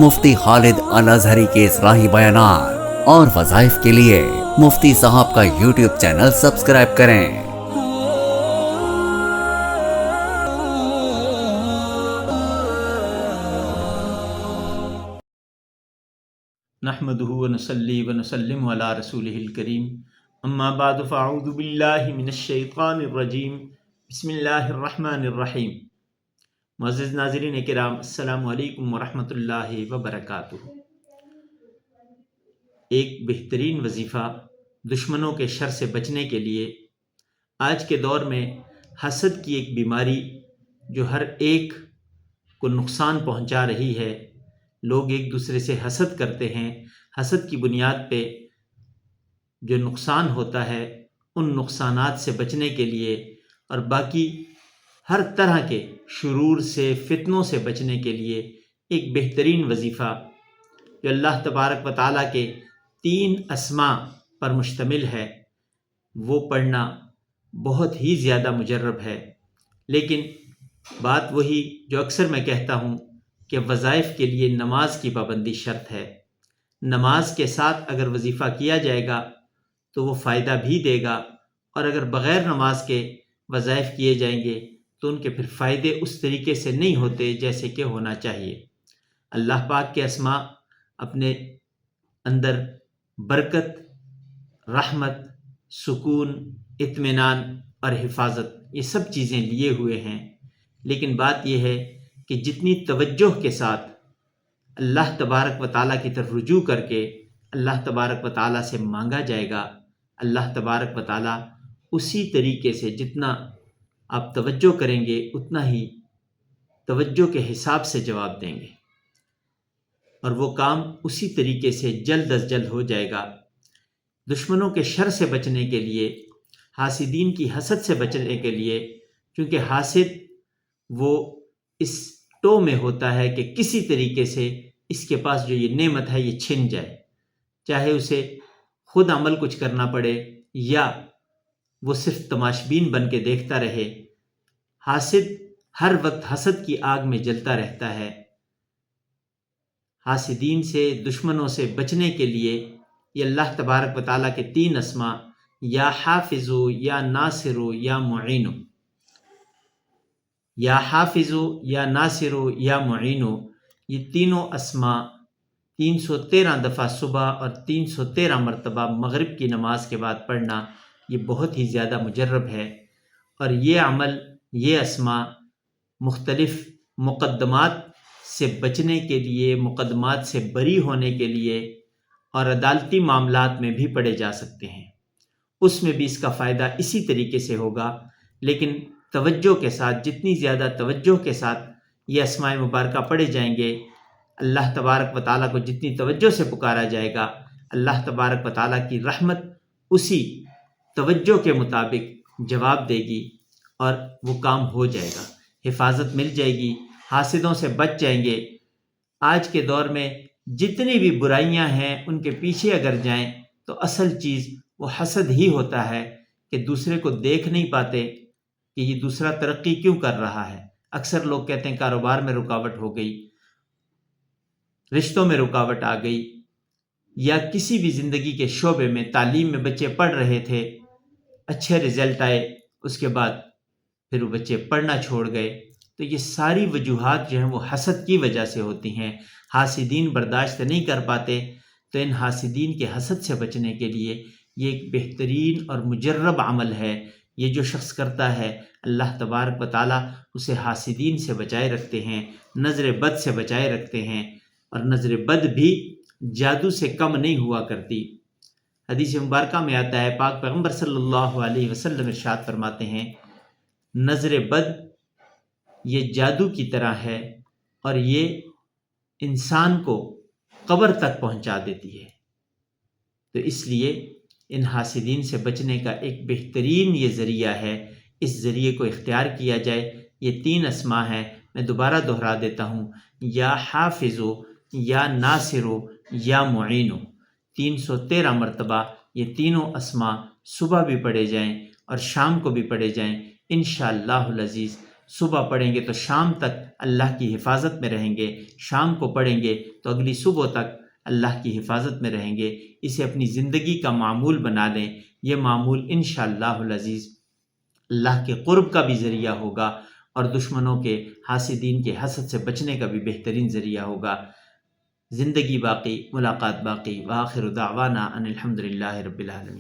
مفتی خالد الازہری کے اصلاحی بیانات اور وظائف کے لیے مفتی صاحب کا یوٹیوب چینل سبسکرائب کریں۔ نحمده ونصلي ونسلم على رسوله الكريم اما بعد فاعوذ بالله من الشیطان الرجیم بسم اللہ الرحمن الرحیم۔ معزز ناظرین کرام، السلام علیکم ورحمۃ اللہ وبرکاتہ۔ ایک بہترین وظیفہ دشمنوں کے شر سے بچنے کے لیے آج کے دور میں حسد کی ایک بیماری جو ہر ایک کو نقصان پہنچا رہی ہے، لوگ ایک دوسرے سے حسد کرتے ہیں، حسد کی بنیاد پہ جو نقصان ہوتا ہے ان نقصانات سے بچنے کے لیے اور باقی ہر طرح کے شرور سے، فتنوں سے بچنے کے لیے ایک بہترین وظیفہ جو اللہ تبارک و تعالیٰ کے 3 اسماء پر مشتمل ہے وہ پڑھنا بہت ہی زیادہ مجرب ہے۔ لیکن بات وہی جو اکثر میں کہتا ہوں کہ وظائف کے لیے نماز کی پابندی شرط ہے۔ نماز کے ساتھ اگر وظیفہ کیا جائے گا تو وہ فائدہ بھی دے گا، اور اگر بغیر نماز کے وظائف کیے جائیں گے تو ان کے پھر فائدے اس طریقے سے نہیں ہوتے جیسے کہ ہونا چاہیے۔ اللہ پاک کے اسماء اپنے اندر برکت، رحمت، سکون، اطمینان اور حفاظت یہ سب چیزیں لیے ہوئے ہیں، لیکن بات یہ ہے کہ جتنی توجہ کے ساتھ اللہ تبارک و تعالیٰ کی طرف رجوع کر کے اللہ تبارک و تعالیٰ سے مانگا جائے گا، اللہ تبارک و تعالیٰ اسی طریقے سے جتنا آپ توجہ کریں گے اتنا ہی توجہ کے حساب سے جواب دیں گے، اور وہ کام اسی طریقے سے جلد از جلد ہو جائے گا۔ دشمنوں کے شر سے بچنے کے لیے، حاسدین کی حسد سے بچنے کے لیے، کیونکہ حاسد وہ اس ٹو میں ہوتا ہے کہ کسی طریقے سے اس کے پاس جو یہ نعمت ہے یہ چھن جائے، چاہے اسے خود عمل کچھ کرنا پڑے یا وہ صرف تماشبین بن کے دیکھتا رہے۔ حاسد ہر وقت حسد کی آگ میں جلتا رہتا ہے۔ حاسدین سے، دشمنوں سے بچنے کے لیے یہ اللہ تبارک و تعالیٰ کے 3 اسماء یا حافظو، یا ناصرو، یا معینو، یا حافظو، یا ناصرو، یا معینو، یہ تینوں اسماء 313 دفعہ صبح اور 313 مرتبہ مغرب کی نماز کے بعد پڑھنا یہ بہت ہی زیادہ مجرب ہے، اور یہ عمل، یہ اسماء مختلف مقدمات سے بچنے کے لیے، مقدمات سے بری ہونے کے لیے اور عدالتی معاملات میں بھی پڑھے جا سکتے ہیں۔ اس میں بھی اس کا فائدہ اسی طریقے سے ہوگا، لیکن توجہ کے ساتھ، جتنی زیادہ توجہ کے ساتھ یہ اسماء مبارکہ پڑھے جائیں گے، اللہ تبارک و تعالیٰ کو جتنی توجہ سے پکارا جائے گا، اللہ تبارک و تعالیٰ کی رحمت اسی توجہ کے مطابق جواب دے گی اور وہ کام ہو جائے گا، حفاظت مل جائے گی، حاسدوں سے بچ جائیں گے۔ آج کے دور میں جتنی بھی برائیاں ہیں ان کے پیچھے اگر جائیں تو اصل چیز وہ حسد ہی ہوتا ہے کہ دوسرے کو دیکھ نہیں پاتے کہ یہ دوسرا ترقی کیوں کر رہا ہے۔ اکثر لوگ کہتے ہیں کاروبار میں رکاوٹ ہو گئی، رشتوں میں رکاوٹ آ گئی، یا کسی بھی زندگی کے شعبے میں، تعلیم میں بچے پڑھ رہے تھے، اچھے رزلٹ آئے، اس کے بعد پھر وہ بچے پڑھنا چھوڑ گئے۔ تو یہ ساری وجوہات جو ہیں وہ حسد کی وجہ سے ہوتی ہیں۔ حاسدین برداشت نہیں کر پاتے، تو ان حاسدین کے حسد سے بچنے کے لیے یہ ایک بہترین اور مجرب عمل ہے۔ یہ جو شخص کرتا ہے اللہ تبارک و تعالیٰ اسے حاسدین سے بچائے رکھتے ہیں، نظر بد سے بچائے رکھتے ہیں، اور نظر بد بھی جادو سے کم نہیں ہوا کرتی۔ حدیث مبارکہ میں آتا ہے، پاک پیغمبر صلی اللہ علیہ وسلم ارشاد فرماتے ہیں، نظر بد یہ جادو کی طرح ہے اور یہ انسان کو قبر تک پہنچا دیتی ہے۔ تو اس لیے ان حاسدین سے بچنے کا ایک بہترین یہ ذریعہ ہے، اس ذریعے کو اختیار کیا جائے۔ یہ 3 اسماء ہیں، میں دوبارہ دہرا دیتا ہوں، یا حافظو، یا ناصرو، یا معینو، 313 مرتبہ یہ تینوں اسماء صبح بھی پڑھے جائیں اور شام کو بھی پڑھے جائیں، انشاءاللہ العزیز صبح پڑھیں گے تو شام تک اللہ کی حفاظت میں رہیں گے، شام کو پڑھیں گے تو اگلی صبح تک اللہ کی حفاظت میں رہیں گے۔ اسے اپنی زندگی کا معمول بنا لیں۔ یہ معمول انشاءاللہ العزیز اللہ کے قرب کا بھی ذریعہ ہوگا اور دشمنوں کے، حاسدین کے حسد سے بچنے کا بھی بہترین ذریعہ ہوگا۔ زندگی باقی، ملاقات باقی۔ وآخر دعوانا ان الحمدللہ رب العالمین۔